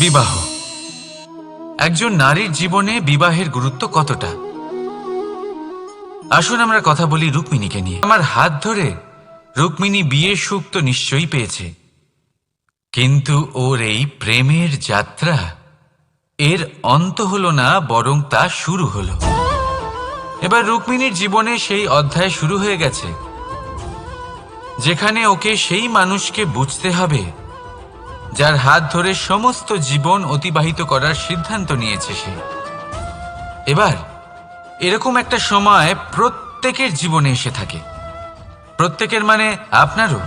বিবাহ। একজন নারীর জীবনে বিবাহের গুরুত্ব কতটা। আসুন আমরা কথা বলি রুক্মিণীকে নিয়ে। আমার হাত ধরে রুক্মিণী বিয়ের সুখ তো নিশ্চয়ই পেয়েছে, কিন্তু ওর এই প্রেমের যাত্রা এর অন্ত হলো না, বরং তা শুরু হলো। এবার রুক্মিণীর জীবনে সেই অধ্যায় শুরু হয়ে গেছে যেখানে ওকে সেই মানুষকে বুঝতে হবে যার হাত ধরে সমস্ত জীবন অতিবাহিত করার সিদ্ধান্ত নিয়েছে সে। এবার এরকম একটা সময় প্রত্যেকের জীবনে এসে থাকে। প্রত্যেকের মানে আপনারও।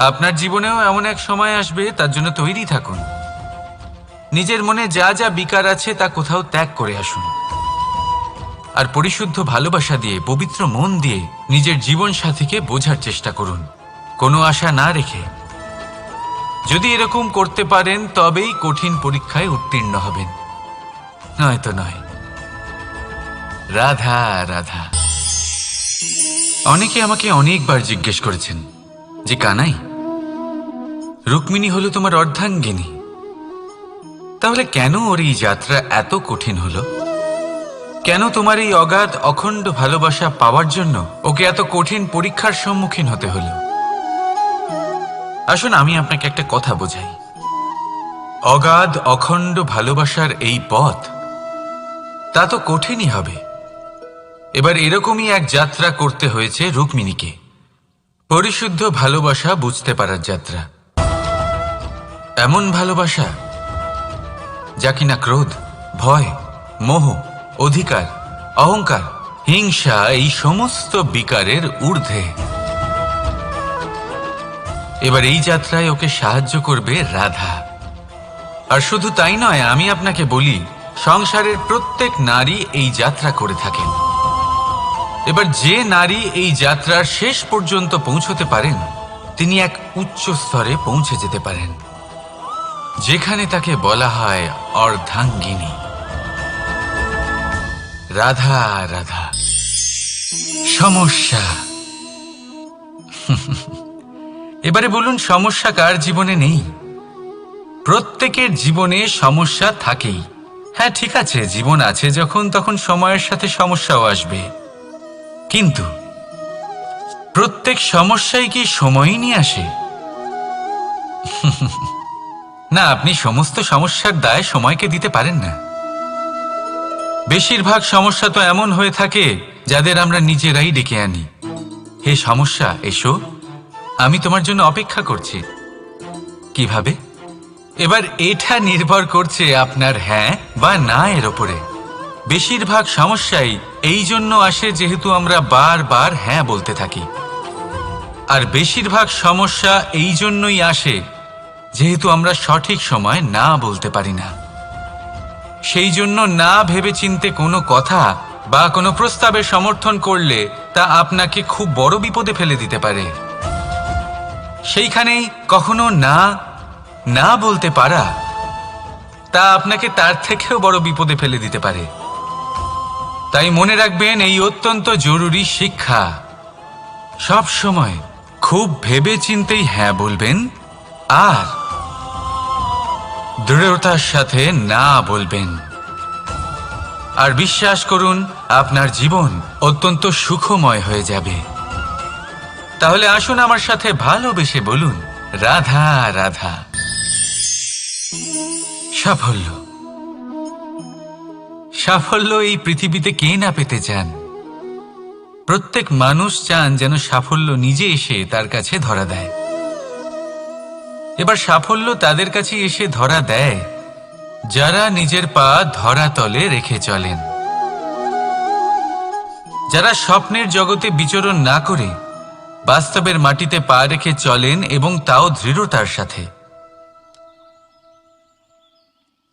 আপনার জীবনেও এমন এক সময় আসবে, তার জন্য তৈরি থাকুন। নিজের মনে যা যা বিকার আছে তা কোথাও ত্যাগ করে আসুন, আর পরিশুদ্ধ ভালোবাসা দিয়ে, পবিত্র মন দিয়ে নিজের জীবন সাথীকে বোঝার চেষ্টা করুন, কোনো আশা না রেখে। যদি এরকম করতে পারেন তবেই কঠিন পরীক্ষায় উত্তীর্ণ হবেন, নয়তো নয়। রাধা রাধা। অনেকে আমাকে অনেকবার জিজ্ঞেস করেছেন যে কানাই, রুক্মিণী হলো তোমার অর্ধাঙ্গিনী, তাহলে কেন ওর এই যাত্রা এত কঠিন হলো? কেন তোমার এই অগাধ অখণ্ড ভালোবাসা পাওয়ার জন্য ওকে এত কঠিন পরীক্ষার সম্মুখীন হতে হলো? আসুন আমি আপনাকে একটা কথা বোঝাই। অগাধ অখণ্ড ভালোবাসার এই পথ তা তো কঠিনই হবে। এবার এরকমই এক যাত্রা করতে হয়েছে রুক্মিণীকে, পরিশুদ্ধ ভালোবাসা বুঝতে পারার যাত্রা। এমন ভালোবাসা যা কিনা ক্রোধ, ভয়, মোহ, অধিকার, অহংকার, হিংসা এই সমস্ত বিকারের ঊর্ধ্বে। এবার এই যাত্রায় ওকে সাহায্য করবে রাধা। আর শুধু তাই নয়, আমি আপনাকে বলি, সংসারের প্রত্যেক নারী এই যাত্রা করে থাকেন। এবার যে নারী এই যাত্রার শেষ পর্যন্ত পৌঁছতে পারেন, তিনি এক উচ্চ স্তরে পৌঁছে যেতে পারেন, যেখানে তাকে বলা হয় অর্ধাঙ্গিনী। রাধা রাধা। সমস্যা। এবারে বলুন, সমস্যা কার জীবনে নেই? প্রত্যেকের জীবনে সমস্যা থাকেই। হ্যাঁ ঠিক আছে, জীবন আছে যখন, তখন সময়ের সাথে সমস্যাও আসবে, কিন্তু প্রত্যেক সমস্যাই কি সময়ই নিয়ে আসে? না, আপনি সমস্ত সমস্যার দায় সময়কে দিতে পারেন না। বেশিরভাগ সমস্যা তো এমন হয়ে থাকে যাদের আমরা নিজেরাই ডেকে আনি। হে সমস্যা, এসো, আমি তোমার জন্য অপেক্ষা করছি। কিভাবে? এবার এটা নির্ভর করছে আপনার হ্যাঁ বা না এর ওপরে। বেশিরভাগ সমস্যাই এই জন্য আসে যেহেতু আমরা বারবার হ্যাঁ বলতে থাকি, আর বেশিরভাগ সমস্যা এই জন্যই আসে যেহেতু আমরা সঠিক সময় না বলতে পারি না। সেই জন্য না ভেবে চিন্তে কোনো কথা বা কোনো প্রস্তাবের সমর্থন করলে তা আপনাকে খুব বড় বিপদে ফেলে দিতে পারে। সেইখানেই কখনো না না বলতে পারা তা আপনাকে তার থেকেও বড় বিপদে ফেলে দিতে পারে। তাই মনে রাখবেন এই অত্যন্ত জরুরি শিক্ষা, সব সময় খুব ভেবে চিন্তেই হ্যাঁ বলবেন, আর দৃঢ়তার সাথে না বলবেন। আর বিশ্বাস করুন, আপনার জীবন অত্যন্ত সুখময় হয়ে যাবে। তাহলে আসুন আমার সাথে ভালোবেসে বলুন, রাধা রাধা। সাফল্য। সাফল্য এই পৃথিবীতে কে না পেতে চান? প্রত্যেক মানুষ চান যেন সাফল্য নিজে এসে তার কাছে ধরা দেয়। এবার সাফল্য তাদের কাছে এসে ধরা দেয় যারা নিজের পা ধরাতলে রেখে চলেন, যারা স্বপ্নের জগতে বিচরণ না করে বাস্তবের মাটিতে পা রেখে চলেন, এবং তাও দৃঢ়তার সাথে।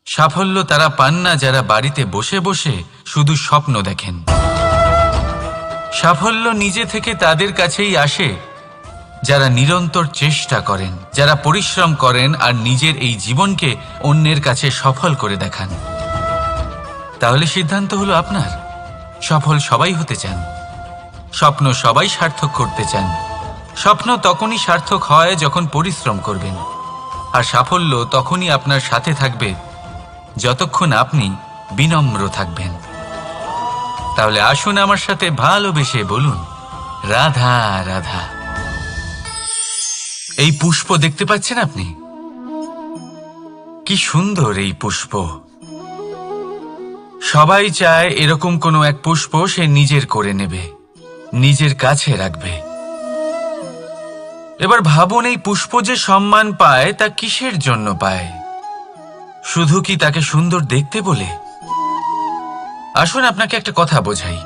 সাফল্য তারা পান না যারা বাড়িতে বসে বসে শুধু স্বপ্ন দেখেন। সাফল্য নিজে থেকে তাদের কাছেই আসে যারা নিরন্তর চেষ্টা করেন, যারা পরিশ্রম করেন আর নিজের এই জীবনকে অন্যের কাছে সফল করে দেখান। তাহলে সিদ্ধান্ত হলো আপনার। সফল সবাই হতে চান, স্বপ্ন সবাই সার্থক করতে চান। স্বপ্ন তখনই সার্থক হয় যখন পরিশ্রম করবেন, আর সাফল্য তখনই আপনার সাথে থাকবে যতক্ষণ আপনি বিনম্র থাকবেন। তাহলে আসুন আমার সাথে ভালোবেসে বলুন, রাধা রাধা। এই পুষ্প দেখতে পাচ্ছেন আপনি? কি সুন্দর এই পুষ্প। সবাই চায় এরকম কোনো এক পুষ্প সে নিজের করে নেবে, নিজের কাছে রাখবে। এবার ভাবুন, এই পুষ্প যে সম্মান পায় তা কিসের জন্য পায়? শুধু কি তাকে সুন্দর দেখতে বলে? আসুন আপনাকে একটা কথা বোঝাই।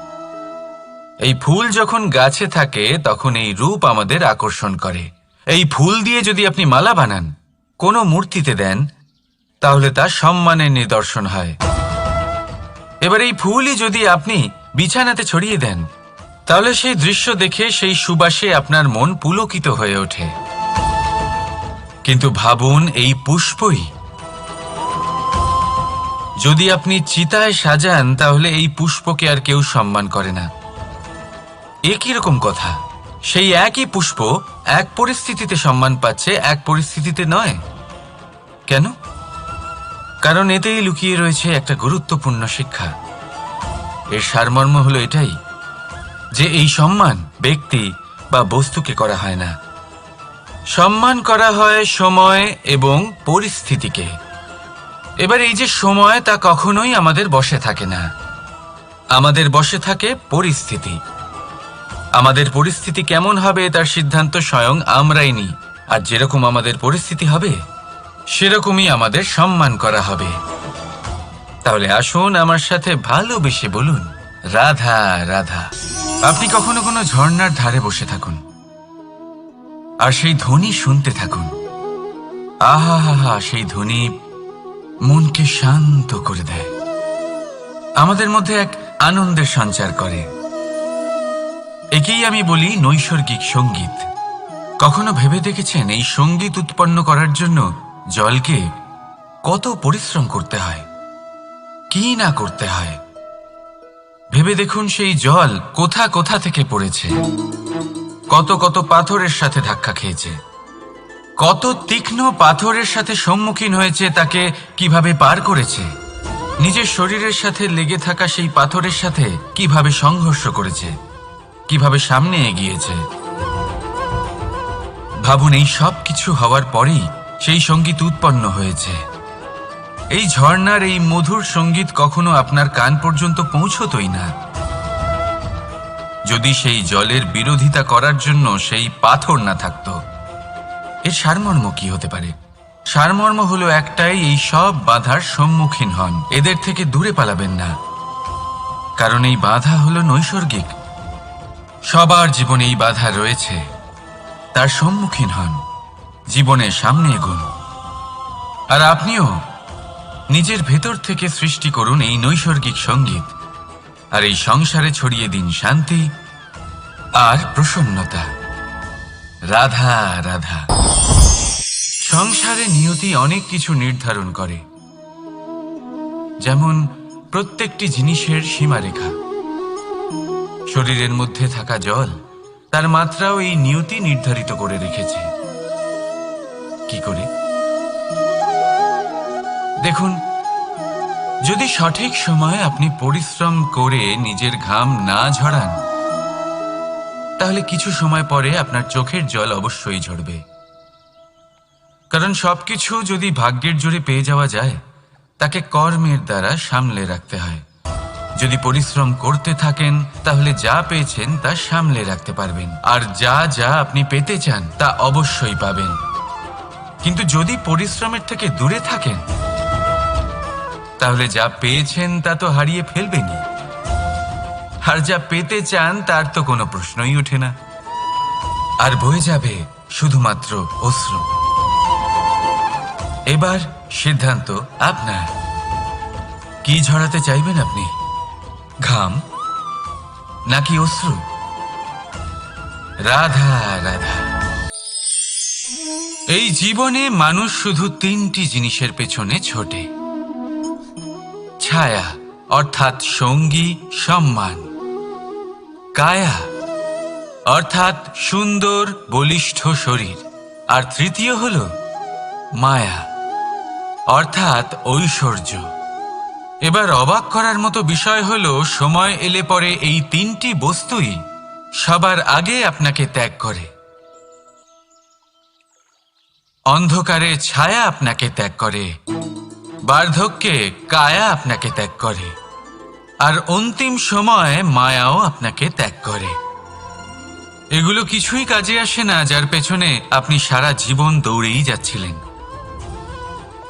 এই ফুল যখন গাছে থাকে তখন এই রূপ আমাদের আকর্ষণ করে। এই ফুল দিয়ে যদি আপনি মালা বানান, কোনো মূর্তিতে দেন, তাহলে তা সম্মানের নিদর্শন হয়। এবার এই ফুলই যদি আপনি বিছানাতে ছড়িয়ে দেন, তাহলে সেই দৃশ্য দেখে সেই সুবাসে আপনার মন পুলকিত হয়ে ওঠে। কিন্তু ভাবুন, এই পুষ্পই যদি আপনি চিতায় সাজান, তাহলে এই পুষ্পকে আর কেউ সম্মান করে না। এ কিরকম কথা? সেই একই পুষ্প এক পরিস্থিতিতে সম্মান পাচ্ছে, এক পরিস্থিতিতে নয়। কেন? কারণ এতেই লুকিয়ে রয়েছে একটা গুরুত্বপূর্ণ শিক্ষা। এর সারমর্ম হলো এটাই যে এই সম্মান ব্যক্তি বা বস্তুকে করা হয় না, সম্মান করা হয় সময় এবং পরিস্থিতিকে। এবার এই যে সময়, তা কখনোই আমাদের বশে থাকে না। আমাদের বশে থাকে পরিস্থিতি। আমাদের পরিস্থিতি কেমন হবে তার সিদ্ধান্ত স্বয়ং আমরাই নিই। আর যেরকম আমাদের পরিস্থিতি হবে সেরকমই আমাদের সম্মান করা হবে। তাহলে আসুন আমার সাথে ভালোবেসে বলুন, রাধা রাধা। আপনি কখনো কোনো ঝর্ণার ধারে বসে থাকুন আর সেই ধ্বনি শুনতে থাকুন। আহা হা হা, সেই ধ্বনি মনকে শান্ত করে দেয়, আমাদের মধ্যে এক আনন্দের সঞ্চার করে। একেই আমি বলি নৈসর্গিক সঙ্গীত। কখনো ভেবে দেখেছেন এই সঙ্গীত উৎপন্ন করার জন্য জলকে কত পরিশ্রম করতে হয়, কি না করতে হয়? ভেবে দেখুন, সেই জল কোথা কোথা থেকে পড়েছে, কত কত পাথরের সাথে ধাক্কা খেয়েছে, কত তীক্ষ্ণ পাথরের সাথে সম্মুখীন হয়েছে, তাকে কিভাবে পার করেছে, নিজের শরীরের সাথে লেগে থাকা সেই পাথরের সাথে কিভাবে সংঘর্ষ করেছে, কিভাবে সামনে এগিয়েছে। ভাবুন, এই সব কিছু হওয়ার পরেই সেই সঙ্গীত উৎপন্ন হয়েছে। এই ঝর্ণার এই মধুর সঙ্গীত কখনো আপনার কান পর্যন্ত পৌঁছতই না যদি সেই জলের বিরোধিতা করার জন্য সেই পাথর না থাকত। এর সারমর্ম কি হতে পারে? সারমর্ম হলো একটাই, এই সব বাধার সম্মুখীন হন, এদের থেকে দূরে পালাবেন না। কারণ এই বাধা হলো নৈসর্গিক। সবার জীবনে এই বাধা রয়েছে, তার সম্মুখীন হন, জীবনের সামনে এগোন। আর আপনিও নিজের ভেতর থেকে সৃষ্টি করুন এই নৈসর্গিক সঙ্গীত, আর এই সংসারে ছড়িয়ে দিন শান্তি আর প্রসন্নতা। রাধা রাধা। সংসারে নিয়তি অনেক কিছু নির্ধারণ করে, যেমন প্রত্যেকটি জিনিসের সীমারেখা। শরীরের মধ্যে থাকা জল, তার মাত্রাও এই নিয়তি নির্ধারিত করে রেখেছে। কি করে? দেখুন, যদি সঠিক সময়ে আপনি পরিশ্রম করে নিজের ঘাম না ঝরান, তাহলে কিছু সময় পরে আপনার চোখের জল অবশ্যই ঝরবে। কারণ সবকিছু যদি ভাগ্যের জোরে পেয়ে যাওয়া যায়, তাকে কর্মের দ্বারা সামলে রাখতে হয়। যদি পরিশ্রম করতে থাকেন, তাহলে যা পেয়েছেন তা সামলে রাখতে পারবেন, আর যা যা আপনি পেতে চান তা অবশ্যই পাবেন। কিন্তু যদি পরিশ্রমের থেকে দূরে থাকেন, তাহলে যা পেয়েছেন তা তো হারিয়ে ফেলবেনই, আর যা পেতে চান তার তো কোনো প্রশ্নই ওঠে না, আর বয়ে যাবে শুধুমাত্র অশ্রু। এবার সিদ্ধান্ত আপনার। কি ঝরাতে চাইবেন আপনি? ঘাম নাকি অশ্রু? রাধা রাধা। এই জীবনে মানুষ শুধু তিনটি জিনিসের পেছনে ছোটে: ছায়া অর্থাৎ সঙ্গী সম্মান, কায়া অর্থাৎ সুন্দর বলিষ্ঠ শরীর, আর তৃতীয় হল মায়া অর্থাৎ ঐশ্বর্য। এবার অবাক করার মতো বিষয় হলো, সময় এলে পরে এই তিনটি বস্তুই সবার আগে আপনাকে ত্যাগ করে। অন্ধকারে ছায়া আপনাকে ত্যাগ করে, বার্ধক্যে কায়া আপনাকে ত্যাগ করে, আর অন্তিম সময়ে মায়াও আপনাকে ত্যাগ করে। এগুলো কিছুই কাজে আসে না যার পেছনে আপনি সারা জীবন দৌড়েই যাচ্ছিলেন।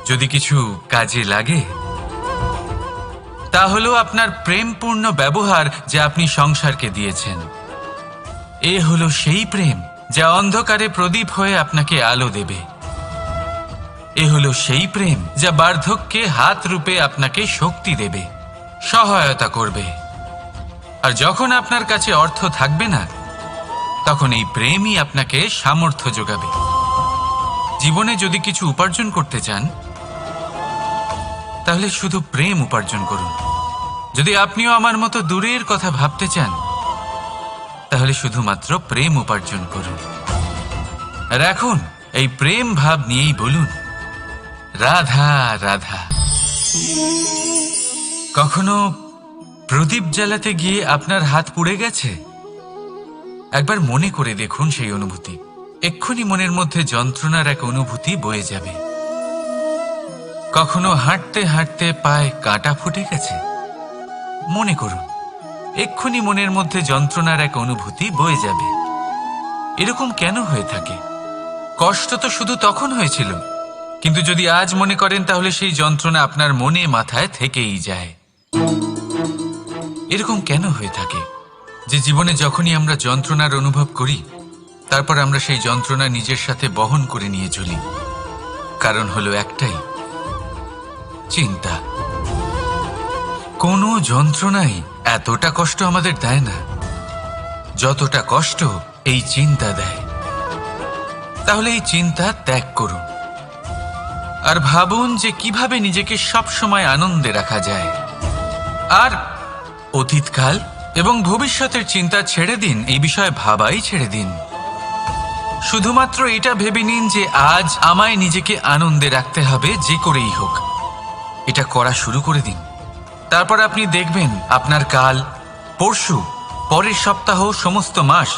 যদি কিছু কাজে লাগে তা হলো আপনার প্রেমপূর্ণ ব্যবহার যা আপনি সংসারকে দিয়েছেন। এ হলো সেই প্রেম যা অন্ধকারে প্রদীপ হয়ে আপনাকে আলো দেবে। এ হলো সেই প্রেম যা বার্ধক্যে হাত রূপে আপনাকে শক্তি দেবে, সহায়তা করবে। আর যখন আপনার কাছে অর্থ থাকবে না, তখন এই প্রেমই আপনাকে সামর্থ্য যোগাবে। জীবনে যদি কিছু উপার্জন করতে চান তাহলে শুধু প্রেম উপার্জন করুন। যদি আপনিও আমার মতো দূরের কথা ভাবতে চান তাহলে শুধুমাত্র প্রেম উপার্জন করুন। আর এখন এই প্রেম ভাব নিয়েই বলুন, রাধা রাধা। কখনো প্রদীপ জ্বালাতে গিয়ে আপনার হাত পুড়ে গেছে? একবার মনে করে দেখুন সেই অনুভূতি। এক্ষুনি মনের মধ্যে যন্ত্রণার এক অনুভূতি বয়ে যাবে। কখনো হাঁটতে হাঁটতে পায়ে কাঁটা ফুটে গেছে? মনে করুন, এক্ষুনি মনের মধ্যে যন্ত্রণার এক অনুভূতি বয়ে যাবে। এরকম কেন হয়ে থাকে? কষ্ট তো শুধু তখন হয়েছিল, কিন্তু যদি আজ মনে করেন তাহলে সেই যন্ত্রণা আপনার মনে মাথায় থেকেই যায়। এরকম কেন হয়ে থাকে যে জীবনে যখনই আমরা যন্ত্রণার অনুভব করি তারপর আমরা সেই যন্ত্রণা নিজের সাথে বহন করে নিয়ে চলি? কারণ হলো একটাই, চিন্তা। কোনো যন্ত্রণাই এতটা কষ্ট আমাদের দেয় না যতটা কষ্ট এই চিন্তা দেয়। তাহলে এই চিন্তা ত্যাগ করুন আর ভাবুন যে কিভাবে নিজেকে সব সময় আনন্দে রাখা যায়। আর অতীতকাল এবং ভবিষ্যতের চিন্তা ছেড়ে দিন, এই বিষয়ে ভাবাই ছেড়ে দিন। শুধুমাত্র এটা ভেবে নিন যে আজ আমায় নিজেকে আনন্দে রাখতে হবে যে করেই হোক। এটা করা শুরু করে দিন। তারপর আপনি দেখবেন আপনার কাল, পরশু, পরের সপ্তাহ, সমস্ত মাস,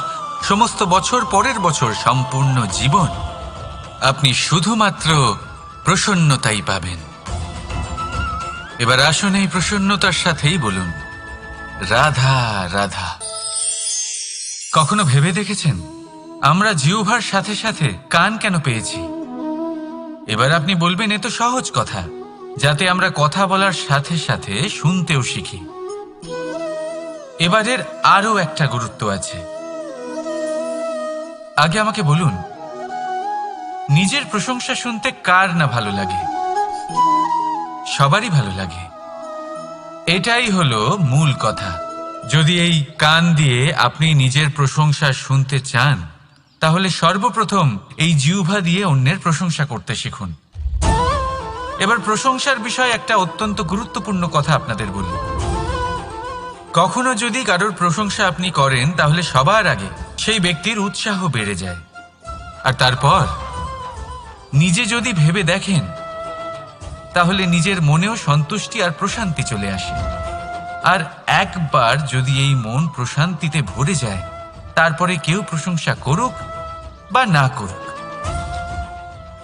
সমস্ত বছর, পরের বছর, সম্পূর্ণ জীবন আপনি শুধুমাত্র প্রসন্নতাই পাবেন। এবার আসুন এই প্রসন্নতার সাথেই বলুন, রাধা রাধা। কখনো ভেবে দেখেছেন আমরা জিহ্বার সাথে সাথে কান কেন পেয়েছি? এবার আপনি বলবেন এ তো সহজ কথা, যাতে আমরা কথা বলার সাথে সাথে শুনতেও শিখি। এবারের আরো একটা গুরুত্ব আছে। আগে আমাকে বলুন, নিজের প্রশংসা শুনতে কার না ভালো লাগে? সবারই ভালো লাগে। এটাই হলো মূল কথা। যদি এই কান দিয়ে আপনি নিজের প্রশংসা শুনতে চান তাহলে সর্বপ্রথম এই জিহ্বা দিয়ে অন্যের প্রশংসা করতে শিখুন। এবার প্রশংসার বিষয়ে একটা অত্যন্ত গুরুত্বপূর্ণ কথা আপনাদের বলি। কখনো যদি কারোর প্রশংসা আপনি করেন তাহলে সবার আগে সেই ব্যক্তির উৎসাহ বেড়ে যায়। আর তারপর নিজে যদি ভেবে দেখেন তাহলে নিজের মনেও সন্তুষ্টি আর প্রশান্তি চলে আসে। আর একবার যদি এই মন প্রশান্তিতে ভরে যায় তারপরে কেউ প্রশংসা করুক বা না করুক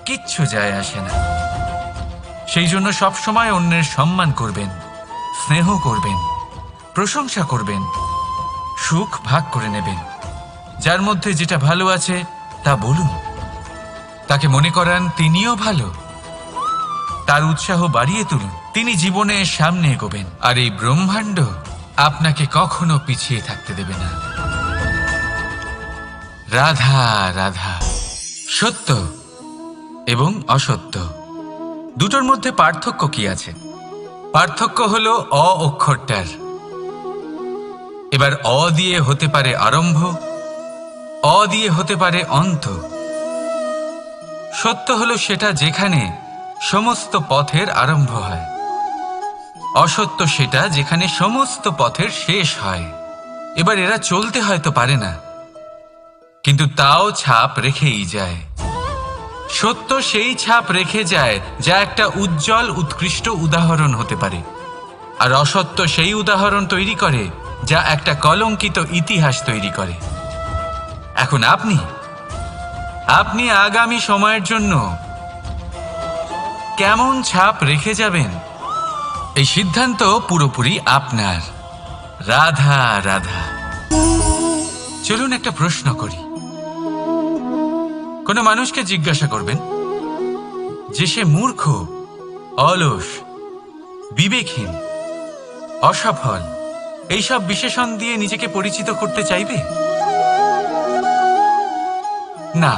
কিচ্ছু যায় আসে না। সেই জন্য সবসময় অন্যের সম্মান করবেন, স্নেহ করবেন, প্রশংসা করবেন, সুখ ভাগ করে নেবেন। যার মধ্যে যেটা ভালো আছে তা বলুন, তাকে মনে করান তিনিও ভালো, তার উৎসাহ বাড়িয়ে তুলুন। তিনি জীবনে সামনে এগোবেন আর এই ব্রহ্মাণ্ড আপনাকে কখনো পিছিয়ে থাকতে দেবে না। রাধা রাধা। সত্য এবং অসত্য দুটোর মধ্যে পার্থক্য কি আছে? পার্থক্য হলো অ অক্ষরটার। এবার অ দিয়ে হতে পারে আরম্ভ, অ দিয়ে হতে পারে অন্ত। সত্য হলো সেটা যেখানে সমস্ত পথের আরম্ভ হয়, অসত্য সেটা যেখানে সমস্ত পথের শেষ হয়। এবার এরা চলতে হয়তো পারে না, কিন্তু তাও ছাপ রেখেই যায়। সত্য সেই ছাপ রেখে যায় যা একটা উজ্জ্বল উৎকৃষ্ট উদাহরণ হতে পারে, আর অসত্য সেই উদাহরণ তৈরি করে যা একটা কলঙ্কিত ইতিহাস তৈরি করে। এখন আপনি আগামী সময়ের জন্য কেমন ছাপ রেখে যাবেন, এই সিদ্ধান্ত পুরোপুরি আপনার। রাধা রাধা। চলুন একটা প্রশ্ন করি। কোনো মানুষকে জিজ্ঞাসা করবেন যে সে মূর্খ, অলস, বিবেকহীন, অসফল এইসব বিশেষণ দিয়ে নিজেকে পরিচিত করতে চাইবে? না।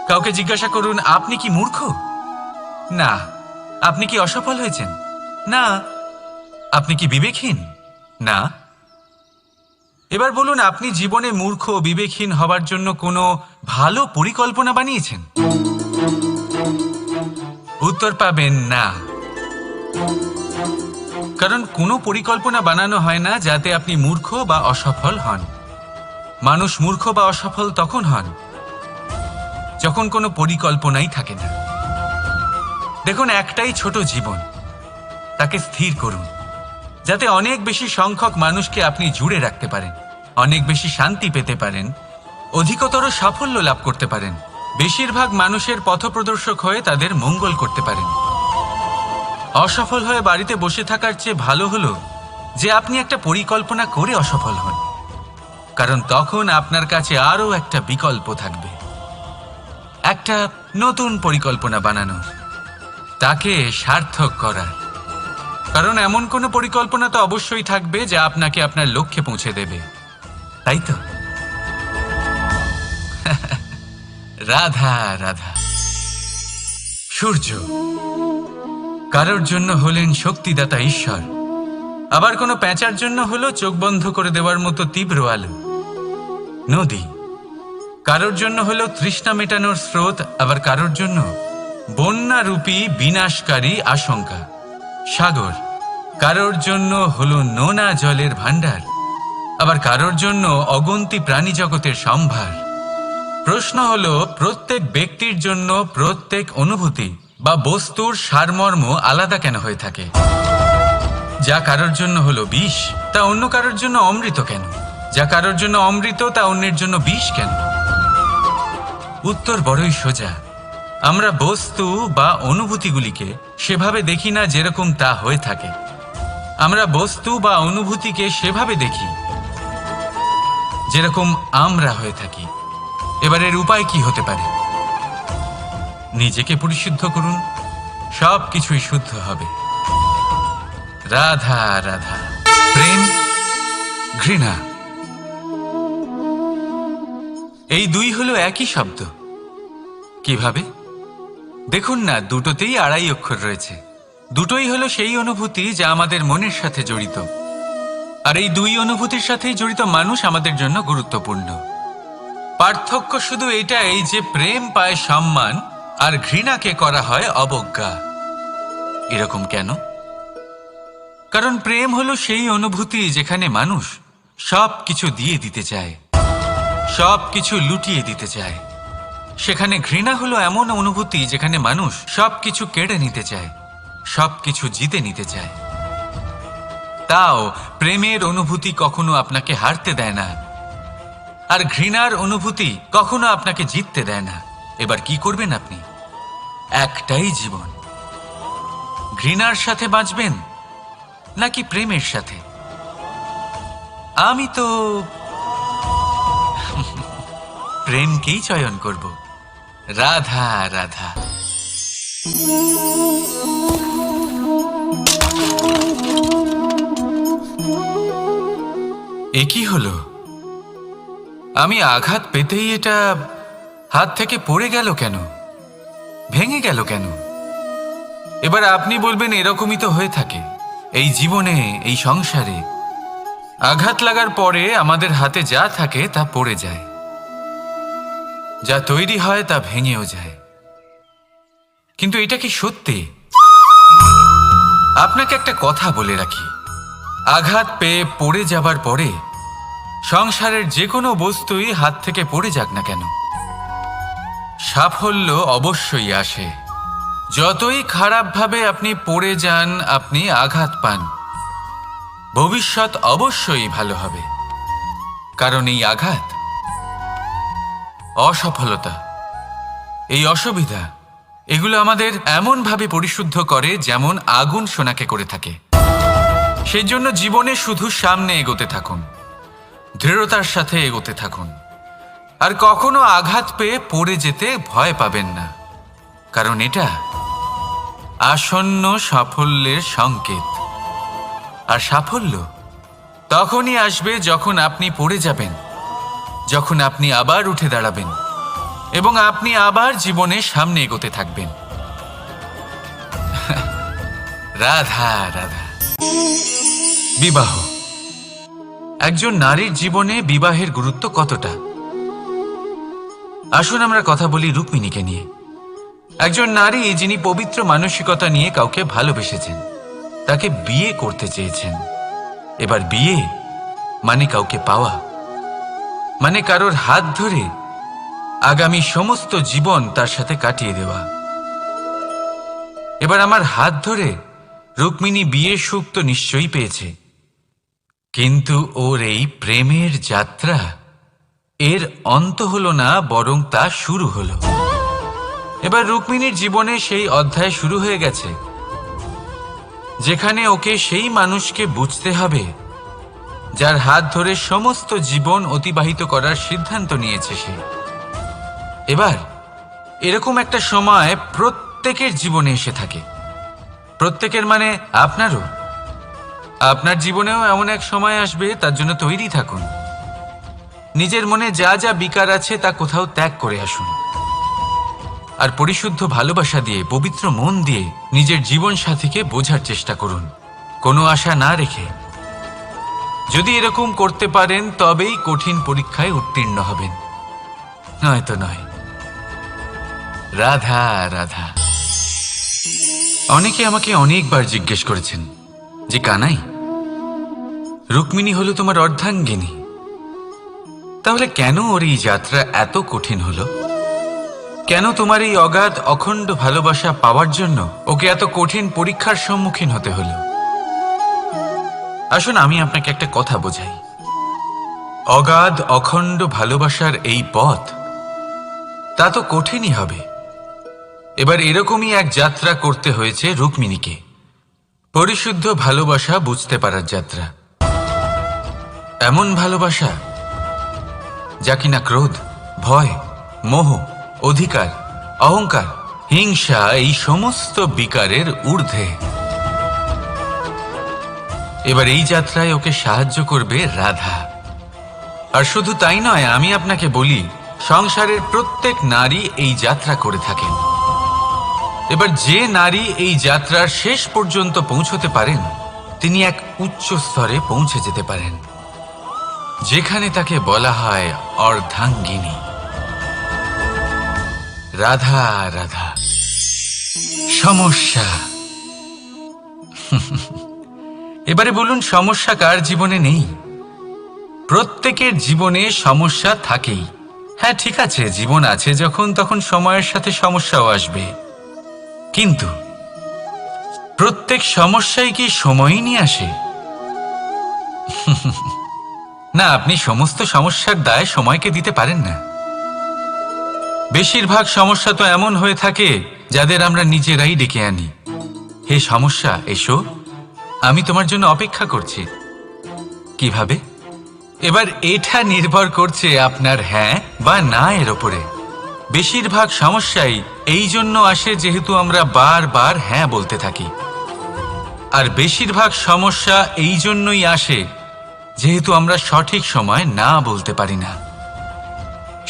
কাউকে জিজ্ঞাসা করুন আপনি কি মূর্খ? না। আপনি কি অসফল হয়েছেন? না। আপনি কি বিবেকহীন? না। এবার বলুন আপনি জীবনে মূর্খ ও বিবেকহীন হবার জন্য কোনো ভালো পরিকল্পনা বানিয়েছেন? উত্তর পাবেন না। কারণ কোনো পরিকল্পনা বানানো হয় না যাতে আপনি মূর্খ বা অসফল হন। মানুষ মূর্খ বা অসফল তখন হন যখন কোনো পরিকল্পনাই থাকে না। দেখুন, একটাই ছোট জীবন, তাকে স্থির করুন যাতে অনেক বেশি সংখ্যক মানুষকে আপনি জুড়ে রাখতে পারেন, অনেক বেশি শান্তি পেতে পারেন, অধিকতর সাফল্য লাভ করতে পারেন, বেশিরভাগ মানুষের পথপ্রদর্শক হয়ে তাদের মঙ্গল করতে পারেন। অসফল হয়ে বাড়িতে বসে থাকার চেয়ে ভালো হলো যে আপনি একটা পরিকল্পনা করে অসফল হন, কারণ তখন আপনার কাছে আরও একটা বিকল্প থাকবে, একটা নতুন পরিকল্পনা বানানোর, তাকে সার্থক করার। কারণ এমন কোনো পরিকল্পনা তো অবশ্যই থাকবে যা আপনাকে আপনার লক্ষ্যে পৌঁছে দেবে, তাই তো? রাধা রাধা। সূর্য কারোর জন্য হলেন শক্তিদাতা ঈশ্বর, আবার কোনো প্যাঁচার জন্য হলো চোখ বন্ধ করে দেওয়ার মতো তীব্র আলো। নদী কারোর জন্য হলো তৃষ্ণা মেটানোর স্রোত, আবার কারোর জন্য বন্যারূপী বিনাশকারী আশঙ্কা। সাগর কারোর জন্য হলো নোনা জলের ভাণ্ডার, আবার কারোর জন্য অগন্তি প্রাণী জগতের সম্ভার। প্রশ্ন হলো, প্রত্যেক ব্যক্তির জন্য প্রত্যেক অনুভূতি বা বস্তুর সারমর্ম আলাদা কেন হয়ে থাকে? যা কারোর জন্য হলো বিষ, তা অন্য কারোর জন্য অমৃত কেন? যা কারোর জন্য অমৃত, তা অন্যের জন্য বিষ কেন? উত্তর বড়ই সোজা। আমরা বস্তু বা অনুভূতিগুলিকে সেভাবে দেখি না যেরকম তা হয়ে থাকে। আমরা বস্তু বা অনুভূতিকে সেভাবে দেখি যেরকম আমরা হয়ে থাকি। এবার এর উপায় কি হতে পারে? নিজেকে পরিশুদ্ধ করুন, সব কিছুই শুদ্ধ হবে। রাধা রাধা। প্রেম, ঘৃণা, এই দুই হলো একই শব্দ। কিভাবে? দেখুন না, দুটোতেই আড়াই অক্ষর রয়েছে। দুটোই হলো সেই অনুভূতি যা আমাদের মনের সাথে জড়িত, আর এই দুই অনুভূতির সাথেই জড়িত মানুষ আমাদের জন্য গুরুত্বপূর্ণ। পার্থক্য শুধু এটাই যে প্রেম পায় সম্মান আর ঘৃণাকে করা হয় অবজ্ঞা। এরকম কেন? কারণ প্রেম হলো সেই অনুভূতি যেখানে মানুষ সব কিছু দিয়ে দিতে চায়, সব কিছু লুটিয়ে দিতে চায়। সেখানে ঘৃণা হলো এমন অনুভূতি যেখানে মানুষ সব কিছু কেড়ে নিতে চায়, সব কিছু জিতে নিতে চায়। তাও প্রেমের অনুভূতি কখনো আপনাকে হারতে দেয় না, আর ঘৃণার অনুভূতি কখনো আপনাকে জিততে দেয় না। এবার কি করবেন আপনি? একটাই জীবন, ঘৃণার সাথে বাঁচবেন নাকি প্রেমের সাথে? আমি তো প্রেমকেই চয়ন করব। রাধা রাধা। এ কি হলো? আমি আঘাত পেতেই এটা হাত থেকে পড়ে গেল কেন, ভেঙে গেল কেন? এবার আপনি বলবেন এরকমই তো হয়ে থাকে এই জীবনে, এই সংসারে। আঘাত লাগার পরে আমাদের হাতে যা থাকে তা পড়ে যায়, যা তৈরি হয় তা ভেঙেও যায়। কিন্তু এটা কি সত্যি? আপনাকে একটা কথা বলে রাখি, আঘাত পেয়ে পড়ে যাবার পরে সংসারের যে কোনো বস্তুই হাত থেকে পড়ে যাক না কেন, সাফল্য অবশ্যই আসে। যতই খারাপভাবে আপনি পড়ে যান, আপনি আঘাত পান, ভবিষ্যৎ অবশ্যই ভালো হবে। কারণ এই আঘাত, অসফলতা, এই অসুবিধা, এগুলো আমাদের এমনভাবে পরিশুদ্ধ করে যেমন আগুন সোনাকে করে থাকে। সেই জন্য জীবনে শুধু সামনে এগোতে থাকুন, দৃঢ়তার সাথে এগোতে থাকুন, আর কখনো আঘাত পেয়ে পড়ে যেতে ভয় পাবেন না। কারণ এটা আসন্ন সাফল্যের সংকেত। আর সাফল্য তখনই আসবে যখন আপনি পড়ে যাবেন, যখন আপনি আবার উঠে দাঁড়াবেন এবং আপনি আবার জীবনে সামনে এগোতে থাকবেন। রাধা রাধা। বিবাহ। একজন নারীর জীবনে বিবাহের গুরুত্ব কতটা? আসুন আমরা কথা বলি রুক্মিণীকে নিয়ে। একজন নারী যিনি পবিত্র মানসিকতা নিয়ে কাউকে ভালোবেসেছেন, তাকে বিয়ে করতে চেয়েছেন। এবার বিয়ে মানে কাউকে পাওয়া, মানে কারোর হাত ধরে আগামী সমস্ত জীবন তার সাথে কাটিয়ে দেওয়া। এবার আমার হাত ধরে রুক্মিণী বিয়ের সুখ তো নিশ্চয়ই পেয়েছে, কিন্তু ওর এই প্রেমের যাত্রা, এর অন্ত হলো না, বরং তা শুরু হলো। এবার রুক্মিণীর জীবনে সেই অধ্যায় শুরু হয়ে গেছে যেখানে ওকে সেই মানুষকে বুঝতে হবে যার হাত ধরে সমস্ত জীবন অতিবাহিত করার সিদ্ধান্ত নিয়েছে সে। এবার এরকম একটা সময় প্রত্যেকের জীবনে এসে থাকে। প্রত্যেকের মানে আপনারও। আপনার জীবনেও এমন এক সময় আসবে, তার জন্য তৈরি থাকুন। নিজের মনে যা যা বিকার আছে তা কোথাও ত্যাগ করে আসুন, আর পরিশুদ্ধ ভালোবাসা দিয়ে, পবিত্র মন দিয়ে নিজের জীবন সাথীকে বোঝার চেষ্টা করুন, কোনো আশা না রেখে। যদি এরকম করতে পারেন তবেই কঠিন পরীক্ষায় উত্তীর্ণ হবেন, নয়তো নয়। রাধা রাধা। অনেকে আমাকে অনেকবার জিজ্ঞেস করেছেন যে কানাই, রুক্মিণী হলো তোমার অর্ধাঙ্গিনী, তাহলে কেন ওর এই যাত্রা এত কঠিন হলো? কেন তোমার এই অগাধ অখণ্ড ভালোবাসা পাওয়ার জন্য ওকে এত কঠিন পরীক্ষার সম্মুখীন হতে হলো? আসুন আমি আপনাকে একটা কথা বোঝাই। অগাধ অখণ্ড ভালোবাসার এই পথ, তা তো কঠিনই হবে। এবার এরকমই এক যাত্রা করতে হয়েছে রুক্মিণীকে, পরিশুদ্ধ ভালোবাসা বুঝতে পারার যাত্রা। এমন ভালোবাসা যা কিনা ক্রোধ, ভয়, মোহ, অধিকার, অহংকার, হিংসা, এই সমস্ত বিকারের ঊর্ধ্বে। এবার এই যাত্রায় ওকে সাহায্য করবে রাধা। আর শুধু তাই নয়, আমি আপনাকে বলি, সংসারের প্রত্যেক নারী এই যাত্রা করে থাকেন। এবার যে নারী এই যাত্রার শেষ পর্যন্ত পৌঁছতে পারেন, তিনি এক উচ্চ স্তরে পৌঁছে যেতে পারেন, যেখানে তাকে বলা হয় অর্ধাঙ্গিনী। রাধা রাধা। সমস্যা। এবারে বলুন, সমস্যা কার জীবনে নেই? প্রত্যেকের জীবনে সমস্যা থাকেই। হ্যাঁ ঠিক আছে, জীবন আছে যখন, তখন সময়ের সাথে সমস্যাও আসবে। কিন্তু প্রত্যেক সমস্যাই কি সময়ই নিয়ে আসে? না, আপনি সমস্ত সমস্যার দায় সময়কে দিতে পারেন না। বেশিরভাগ সমস্যা তো এমন হয়ে থাকে যাদের আমরা নিজেরাই ডেকে আনি। হে সমস্যা, এসো, আমি তোমার জন্য অপেক্ষা করছি। কিভাবে? এবার এটা নির্ভর করছে আপনার হ্যাঁ বা না এর ওপরে। বেশিরভাগ সমস্যাই এই জন্য আসে যেহেতু আমরা বারবার হ্যাঁ বলতে থাকি, আর বেশিরভাগ সমস্যা এই জন্যই আসে যেহেতু আমরা সঠিক সময় না বলতে পারি না।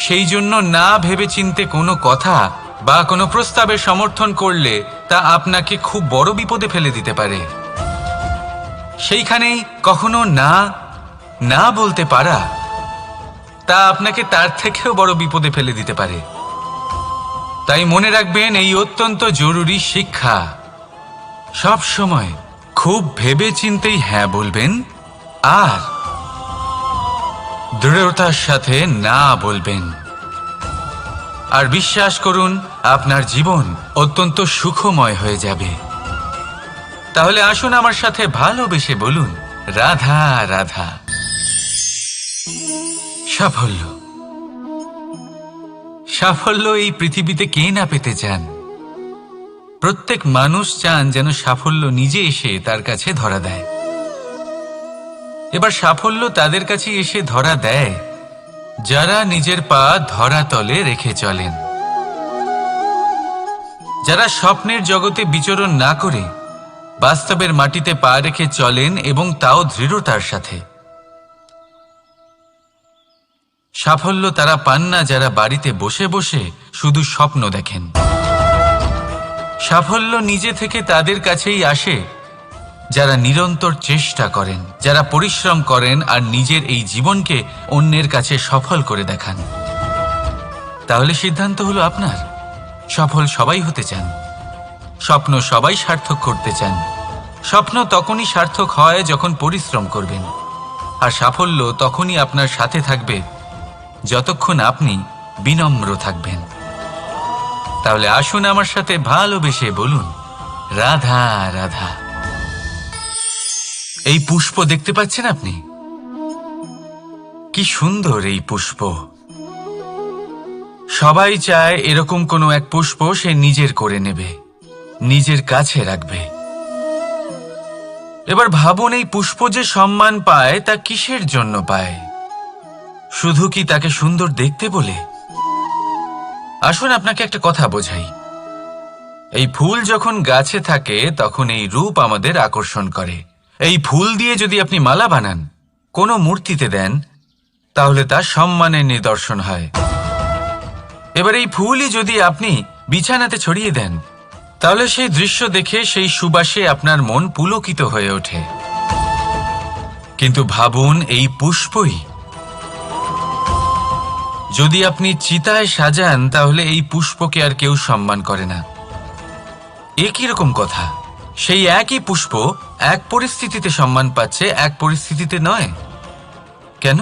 সেই জন্য না ভেবেচিন্তে কোনো কথা বা কোনো প্রস্তাবের সমর্থন করলে তা আপনাকে খুব বড় বিপদে ফেলে দিতে পারে। সেইখানেই কখনো না না বলতে পারা, তা আপনাকে তার থেকেও বড় বিপদে ফেলে দিতে পারে। তাই মনে রাখবেন, এই অত্যন্ত জরুরি শিক্ষা। সব সময় খুব ভেবেচিন্তেই হ্যাঁ বলবেন, আর দৃঢ়তার সাথে না বলবেন। আর বিশ্বাস করুন আপনার জীবন অত্যন্ত সুখময় হয়ে যাবে। তাহলে আসুন আমার সাথে ভালোবেসে বলুন, রাধা রাধা। সাফল্য, সাফল্য এই পৃথিবীতে কে না পেতে চান? প্রত্যেক মানুষ চান যেন সাফল্য নিজে এসে তার কাছে ধরা দেয়। এবার সাফল্য তাদের কাছে এসে ধরা দেয় যারা নিজের পা ধরাতলে রেখে চলেন, যারা স্বপ্নের জগতে বিচরণ না করে বাস্তবের মাটিতে পা রেখে চলেন এবং তাও দৃঢ়তার সাথে। সাফল্য তারা পান না যারা বাড়িতে বসে বসে শুধু স্বপ্ন দেখেন। সাফল্য নিজে থেকে তাদের কাছেই আসে যারা নিরন্তর চেষ্টা করেন, যারা পরিশ্রম করেন আর নিজের এই জীবনকে অন্যের কাছে সফল করে দেখান। তাহলে সিদ্ধান্ত হলো আপনার। সফল সবাই হতে চান, স্বপ্ন সবাই সার্থক করতে চান। স্বপ্ন তখনই সার্থক হয় যখন পরিশ্রম করবেন, আর সাফল্য তখনই আপনার সাথে থাকবে যতক্ষণ আপনি বিনম্র থাকবেন। তাহলে আসুন আমার সাথে ভালোবেসে বলুন, রাধা রাধা। এই পুষ্প দেখতে পাচ্ছেন আপনি? কি সুন্দর এই পুষ্প। সবাই চায় এরকম কোনো এক পুষ্প সে নিজের করে নেবে, নিজের কাছে রাখবে। এবার ভাবুন, এই পুষ্প যে সম্মান পায় তা কিসের জন্য পায়? শুধু কি তাকে সুন্দর দেখতে বলে? আসুন আপনাকে একটা কথা বোঝাই। এই ফুল যখন গাছে থাকে তখন এই রূপ আমাদের আকর্ষণ করে। এই ফুল দিয়ে যদি আপনি মালা বানান, কোনো মূর্তিতে দেন, তাহলে তা সম্মানের নিদর্শন হয়। এবার এই ফুলই যদি আপনি বিছানাতে ছড়িয়ে দেন, তাহলে সেই দৃশ্য দেখে সেই সুবাসে আপনার মন পুলকিত হয়ে ওঠে। কিন্তু ভাবুন, এই পুষ্পই যদি আপনি চিতায় সাজান, তাহলে এই পুষ্পকে আর কেউ সম্মান করে না। একই রকম কথা, সেই একই পুষ্প এক পরিস্থিতিতে সম্মান পাচ্ছে, এক পরিস্থিতিতে নয়। কেন?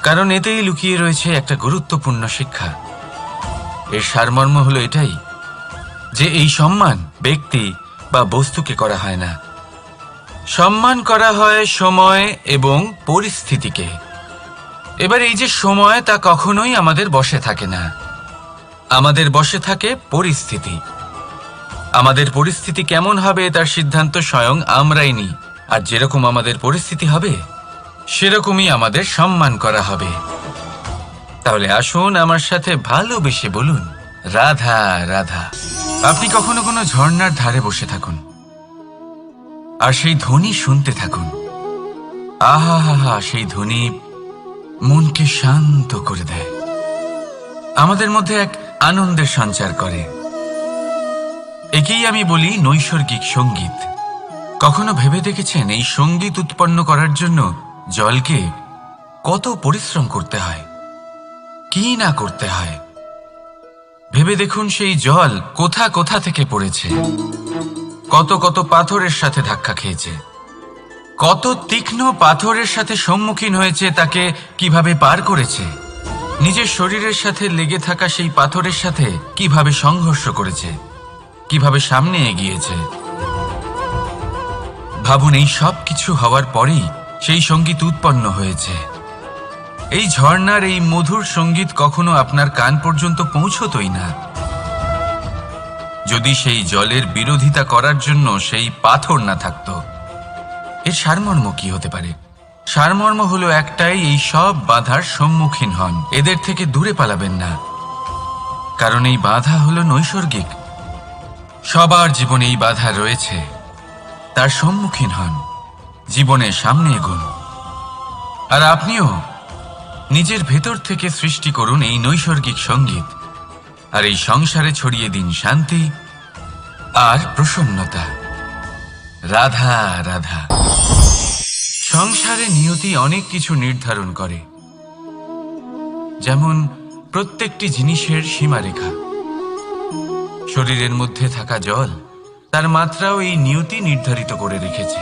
কারণ এতেই লুকিয়ে রয়েছে একটা গুরুত্বপূর্ণ শিক্ষা। এর সারমর্ম হলো এটাই যে এই সম্মান ব্যক্তি বা বস্তুকে করা হয় না, সম্মান করা হয় সময় এবং পরিস্থিতিকে। এবার এই যে সময়, তা কখনোই আমাদের বশে থাকে না। আমাদের বশে থাকে পরিস্থিতি। আমাদের পরিস্থিতি কেমন হবে তার সিদ্ধান্ত স্বয়ং আমরাই নিই, আর যেরকম আমাদের পরিস্থিতি হবে সেরকমই আমাদের সম্মান করা হবে। তাহলে আসুন আমার সাথে ভালোবেসে বলুন, রাধা রাধা। আপনি কখনো কোনো ঝর্ণার ধারে বসে থাকুন আর সেই ধ্বনি শুনতে থাকুন। আহা হা হা, সেই ধ্বনি মনকে শান্ত করে দেয়, আমাদের মধ্যে এক আনন্দের সঞ্চার করে। একেই আমি বলি নৈসর্গিক সঙ্গীত। কখনো ভেবে দেখেছেন এই সঙ্গীত উৎপন্ন করার জন্য জলকে কত পরিশ্রম করতে হয়, কি না করতে হয়? ভেবে দেখুন, সেই জল কোথা কোথা থেকে পড়েছে, কত কত পাথরের সাথে ধাক্কা খেয়েছে, কত তীক্ষ্ণ পাথরের সাথে সম্মুখীন হয়েছে, তাকে কিভাবে পার করেছে, নিজের শরীরের সাথে লেগে থাকা সেই পাথরের সাথে কিভাবে সংঘর্ষ করেছে, কিভাবে সামনে এগিয়েছে। ভাবুন, এই সব কিছু হওয়ার পরেই সেই সঙ্গীত উৎপন্ন হয়েছে। এই ঝর্ণার এই মধুর সঙ্গীত কখনো আপনার কান পর্যন্ত পৌঁছতই না যদি সেই জলের বিরোধিতা করার জন্য সেই পাথর না থাকতো। এর সারমর্ম কি হতে পারে? সারমর্ম হলো একটাই, এই সব বাধার সম্মুখীন হন, এদের থেকে দূরে পালাবেন না। কারণ এই বাধা হলো নৈসর্গিক, সবার জীবনে এই বাধা রয়েছে। তার সম্মুখীন হন, জীবনের সামনে এগোন। আর আপনিও নিজের ভেতর থেকে সৃষ্টি করুন এই নৈসর্গিক সঙ্গীত, আর এই সংসারে ছড়িয়ে দিন শান্তি আর প্রসন্নতা। রাধা রাধা। সংসারে নিয়তি অনেক কিছু নির্ধারণ করে, যেমন প্রত্যেকটি জিনিসের সীমারেখা। শরীরের মধ্যে থাকা জল, তার মাত্রাও এই নিয়তি নির্ধারিত করে রেখেছে।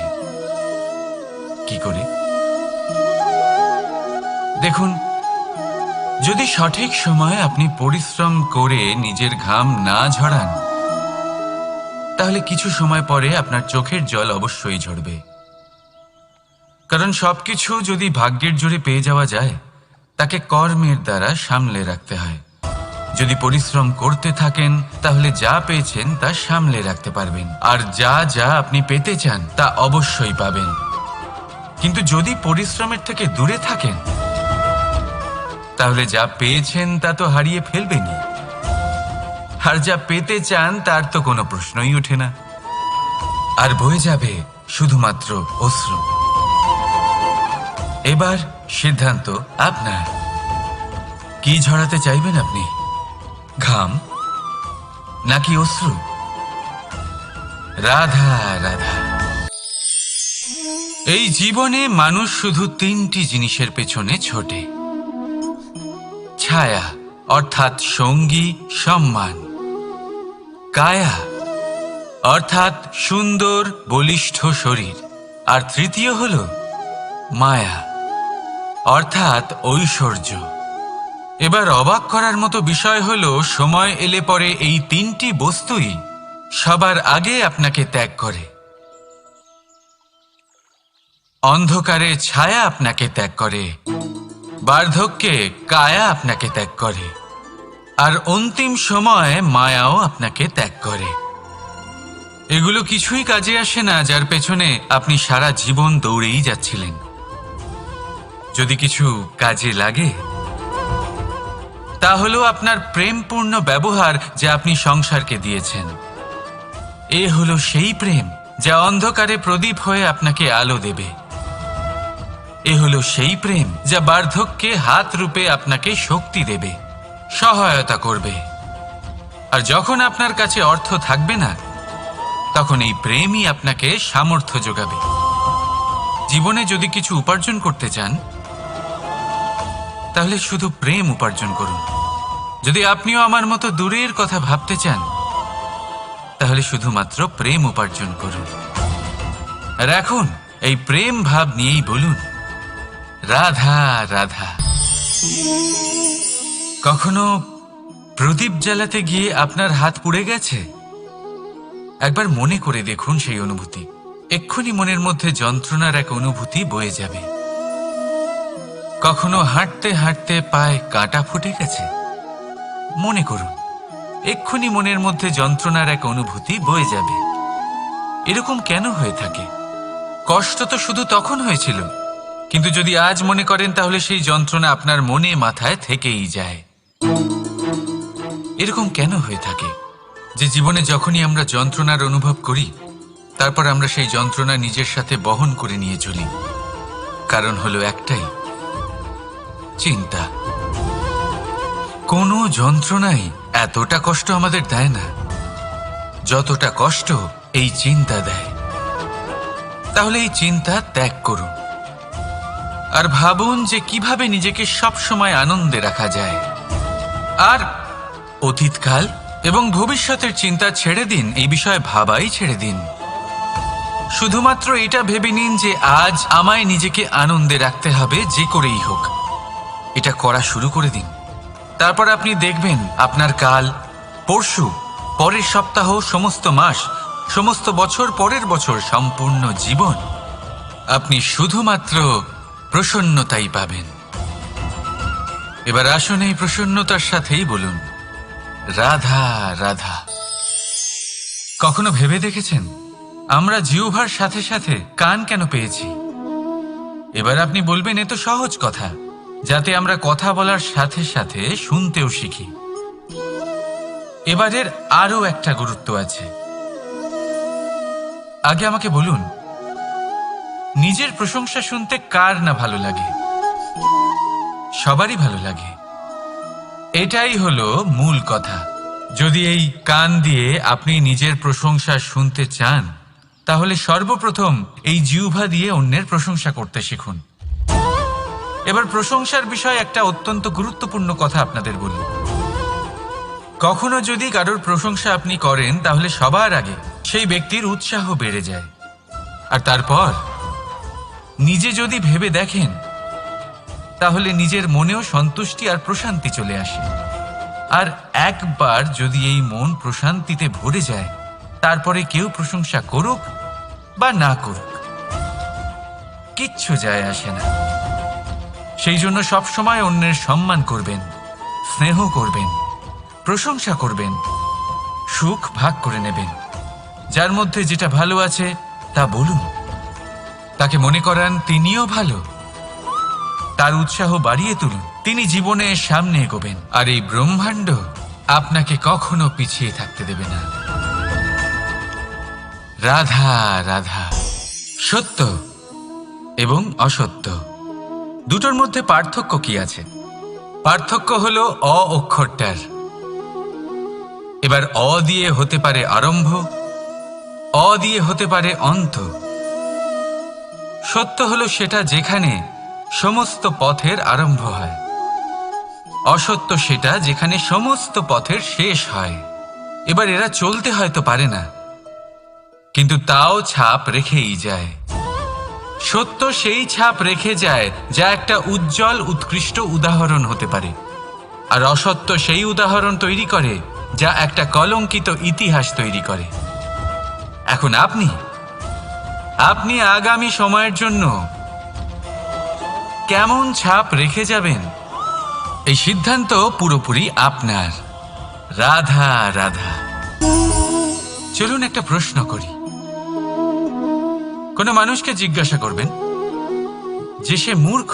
কি করে? দেখুন, যদি সঠিক সময়ে আপনি পরিশ্রম করে নিজের ঘাম না ঝরান, তাহলে কিছু সময় পরে আপনার চোখের জল অবশ্যই ঝরবে। কারণ সবকিছু যদি ভাগ্যের জোরে পেয়ে যাওয়া যায়, তাকে কর্মের দ্বারা সামলে রাখতে হয়। যদি পরিশ্রম করতে থাকেন, তাহলে যা পেয়েছেন তা সামলে রাখতে পারবেন, আর যা যা আপনি পেতে চান তা অবশ্যই পাবেন। কিন্তু যদি পরিশ্রমের থেকে দূরে থাকেন, তাহলে যা পেয়েছেন তা তো হারিয়ে ফেলবেনই, আর যা পেতে চান তার তো কোনো প্রশ্নই ওঠে না, আর বয়ে যাবে শুধুমাত্র অশ্রু। এবার সিদ্ধান্ত আপনার। কি ঝরাতে চাইবেন আপনি? ঘাম নাকি অশ্রু? রাধা রাধা। এই জীবনে মানুষ শুধু তিনটি জিনিসের পেছনে ছোটে: ছায়া অর্থাৎ সঙ্গী সম্মান, কায়া অর্থাৎ সুন্দর বলিষ্ঠ শরীর, আর তৃতীয় হল মায়া অর্থাৎ ঐশ্বর্য। এবার অবাক করার মতো বিষয় হলো, সময় এলে পরে এই তিনটি বস্তুই সবার আগে আপনাকে ত্যাগ করে। অন্ধকারে ছায়া আপনাকে ত্যাগ করে, বার্ধক্যে কায়া আপনাকে ত্যাগ করে, আর অন্তিম সময়ে মায়াও আপনাকে ত্যাগ করে। এগুলো কিছুই কাজে আসে না যার পেছনে আপনি সারা জীবন দৌড়েই যাচ্ছিলেন। যদি কিছু কাজে লাগে, তা হলো আপনার প্রেমপূর্ণ ব্যবহার যা আপনি সংসারকে দিয়েছেন। এ হলো সেই প্রেম যা অন্ধকারে প্রদীপ হয়ে আপনাকে আলো দেবে। এ হলো সেই প্রেম যা বার্ধক্যে হাত রূপে আপনাকে শক্তি দেবে, সহায়তা করবে। আর যখন আপনার কাছে অর্থ থাকবে না, তখন এই প্রেমই আপনাকে সামর্থ্য যোগাবে। জীবনে যদি কিছু উপার্জন করতে চান, তাহলে শুধু প্রেম উপার্জন করুন। যদি আপনিও আমার মতো দূরের কথা ভাবতে চান, তাহলে শুধুমাত্র প্রেম উপার্জন করুন। আর এখন এই প্রেম ভাব নিয়েই বলুন, রাধা রাধা। কখনো প্রদীপ জ্বালাতে গিয়ে আপনার হাত পুড়ে গেছে? একবার মনে করে দেখুন সেই অনুভূতি। এক্ষুনি মনের মধ্যে যন্ত্রণার এক অনুভূতি বয়ে যাবে। কখনো হাঁটতে হাঁটতে পায়ে কাঁটা ফুটে গেছে? মনে করুন, এক্ষুনি মনের মধ্যে যন্ত্রণার এক অনুভূতি বয়ে যাবে। এরকম কেন হয়ে থাকে? কষ্ট তো শুধু তখন হয়েছিল, কিন্তু যদি আজ মনে করেন তাহলে সেই যন্ত্রণা আপনার মনে মাথায় থেকেই যায়। এরকম কেন হয়ে থাকে যে জীবনে যখনই আমরা যন্ত্রণার অনুভব করি, তারপর আমরা সেই যন্ত্রণা নিজের সাথে বহন করে নিয়ে চলি? কারণ হলো একটাই, চিন্তা। কোনো যন্ত্রণাই এতটা কষ্ট আমাদের দেয় না যতটা কষ্ট এই চিন্তা দেয়। তাহলে এই চিন্তা ত্যাগ করুন আর ভাবুন যে কিভাবে নিজেকে সবসময় আনন্দে রাখা যায়। আর অতীতকাল এবং ভবিষ্যতের চিন্তা ছেড়ে দিন, এই বিষয়ে ভাবাই ছেড়ে দিন। শুধুমাত্র এটা ভেবে নিন যে আজ আমায় নিজেকে আনন্দে রাখতে হবে, যে করেই হোক। এটা করা শুরু করে দিন। তারপর আপনি দেখবেন আপনার কাল, পরশু, পরের সপ্তাহ, সমস্ত মাস, সমস্ত বছর, পরের বছর, সম্পূর্ণ জীবন আপনি শুধুমাত্র প্রসন্নতাই পাবেন। এবার আসুন এই প্রসন্নতার সাথেই বলুন, রাধা রাধা। কখনো ভেবে দেখেছেন আমরা জিহ্বার সাথে সাথে কান কেন পেয়েছি? এবার আপনি বলবেন, এ তো সহজ কথা, যাতে আমরা কথা বলার সাথে সাথে শুনতেও শিখি। এবারের আরো একটা গুরুত্ব আছে। আগে আমাকে বলুন, নিজের প্রশংসা শুনতে কার না ভালো লাগে? সবারই ভালো লাগে। এটাই হলো মূল কথা। যদি এই কান দিয়ে আপনি নিজের প্রশংসা শুনতে চান, তাহলে সর্বপ্রথম এই জিহ্বা দিয়ে অন্যের প্রশংসা করতে শিখুন। এবার প্রশংসার বিষয়ে একটা অত্যন্ত গুরুত্বপূর্ণ কথা আপনাদের বলি। কখনো যদি কারোর প্রশংসা আপনি করেন, তাহলে সবার আগে সেই ব্যক্তির উৎসাহ বেড়ে যায়। আর তারপর নিজে যদি ভেবে দেখেন তাহলে নিজের মনেও সন্তুষ্টি আর প্রশান্তি চলে আসে। আর একবার যদি এই মন প্রশান্তিতে ভরে যায়, তারপরে কেউ প্রশংসা করুক বা না করুক, কিচ্ছু যায় আসে না। সেই জন্য সবসময় অন্যের সম্মান করবেন, স্নেহ করবেন, প্রশংসা করবেন, সুখ ভাগ করে নেবেন। যার মধ্যে যেটা ভালো আছে তা বলুন, তাকে মনে করান তিনিও ভালো, তার উৎসাহ বাড়িয়ে তুলুন। তিনি জীবনে সামনে এগোবেন, আর এই ব্রহ্মাণ্ড আপনাকে কখনো পিছিয়ে থাকতে দেবে না। রাধা রাধা। সত্য এবং অসত্য দুটোর মধ্যে পার্থক্য কি আছে? পার্থক্য হলো অ অক্ষরটার। এবার অ দিয়ে হতে পারে আরম্ভ, অ দিয়ে হতে পারে অন্ত। সত্য হলো সেটা যেখানে সমস্ত পথের আরম্ভ হয়, অসত্য সেটা যেখানে সমস্ত পথের শেষ হয়। এবার এরা চলতে হয়তো পারে না, কিন্তু তাও ছাপ রেখেই যায়। সত্য সেই ছাপ রেখে যায় যা একটা উজ্জ্বল উৎকৃষ্ট উদাহরণ হতে পারে, আর অসত্য সেই উদাহরণ তৈরি করে যা একটা কলঙ্কিত ইতিহাস তৈরি করে। এখন আপনি আগামী সময়ের জন্য কেমন ছাপ রেখে যাবেন, এই সিদ্ধান্ত পুরোপুরি আপনার। রাধা রাধা। চলুন একটা প্রশ্ন করি। কোনো মানুষকে জিজ্ঞাসা করবেন যে সে মূর্খ,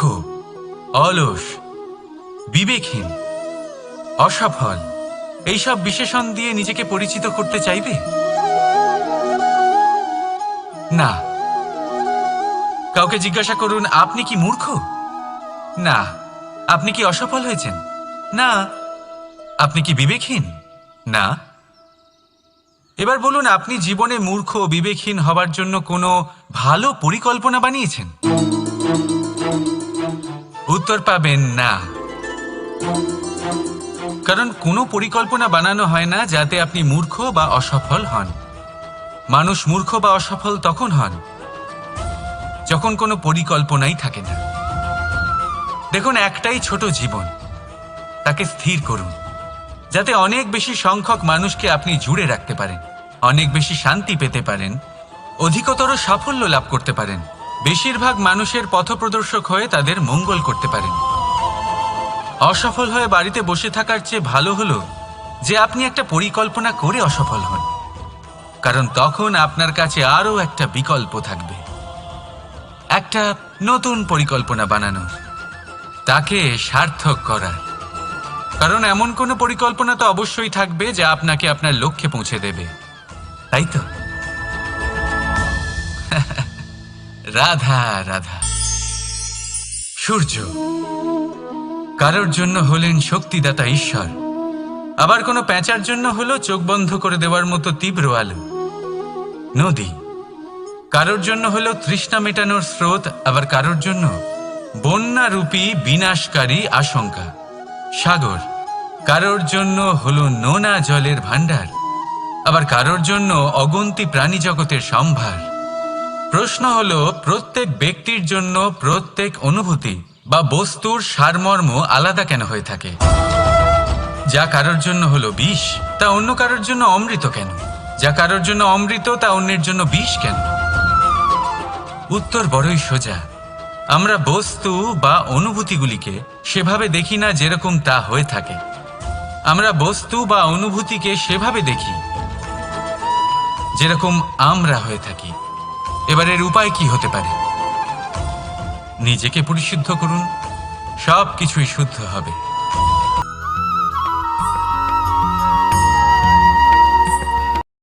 অলস, বিবেকহীন, অসফল এইসব বিশেষণ দিয়ে নিজেকে পরিচিত করতে চাইবে? না। কাউকে জিজ্ঞাসা করুন আপনি কি মূর্খ? না। আপনি কি অসফল হয়েছেন? না। আপনি কি বিবেকহীন? না। এবার বলুন, আপনি জীবনে মূর্খ ও বিবেকহীন হবার জন্য কোনো ভালো পরিকল্পনা বানিয়েছেন? উত্তর পাবেন না। কারণ কোনো পরিকল্পনা বানানো হয় না যাতে আপনি মূর্খ বা অসফল হন। মানুষ মূর্খ বা অসফল তখন হন যখন কোনো পরিকল্পনাই থাকে না। দেখুন, একটাই ছোট জীবন, তাকে স্থির করুন যাতে অনেক বেশি সংখ্যক মানুষকে আপনি জুড়ে রাখতে পারেন, অনেক বেশি শান্তি পেতে পারেন, অধিকতর সাফল্য লাভ করতে পারেন, বেশিরভাগ মানুষের পথপ্রদর্শক হয়ে তাদের মঙ্গল করতে পারেন। অসফল হয়ে বাড়িতে বসে থাকার চেয়ে ভালো হলো যে আপনি একটা পরিকল্পনা করে অসফল হন, কারণ তখন আপনার কাছে আরও একটা বিকল্প থাকবে, একটা নতুন পরিকল্পনা বানানোর, তাকে সার্থক করার। কারণ এমন কোনো পরিকল্পনা তো অবশ্যই থাকবে যা আপনাকে আপনার লক্ষ্যে পৌঁছে দেবে, তাই তো? রাধা রাধা। সূর্য কারোর জন্য হলেন শক্তিদাতা ঈশ্বর, আবার কোনো প্যাঁচার জন্য হলো চোখ বন্ধ করে দেওয়ার মতো তীব্র আলো। নদী কারোর জন্য হলো তৃষ্ণা মেটানোর স্রোত, আবার কারোর জন্য বন্যারূপী বিনাশকারী আশঙ্কা। সাগর কারোর জন্য হলো নোনা জলের ভাণ্ডার, আবার কারোর জন্য অগন্তি প্রাণী জগতের সম্ভার। প্রশ্ন হলো, প্রত্যেক ব্যক্তির জন্য প্রত্যেক অনুভূতি বা বস্তুর সারমর্ম আলাদা কেন হয়ে থাকে? যা কারোর জন্য হলো বিষ, তা অন্য কারোর জন্য অমৃত কেন? যা কারোর জন্য অমৃত, তা অন্যের জন্য বিষ কেন? উত্তর বড়ই সোজা। আমরা বস্তু বা অনুভূতিগুলিকে সেভাবে দেখি না যেরকম তা হয়ে থাকে। আমরা বস্তু বা অনুভূতিকে সেভাবে দেখি যেরকম আমরা হয়ে থাকি। এবার এর উপায় কি হতে পারে? নিজেকে পরিশুদ্ধ করুন, সব কিছুই শুদ্ধ হবে।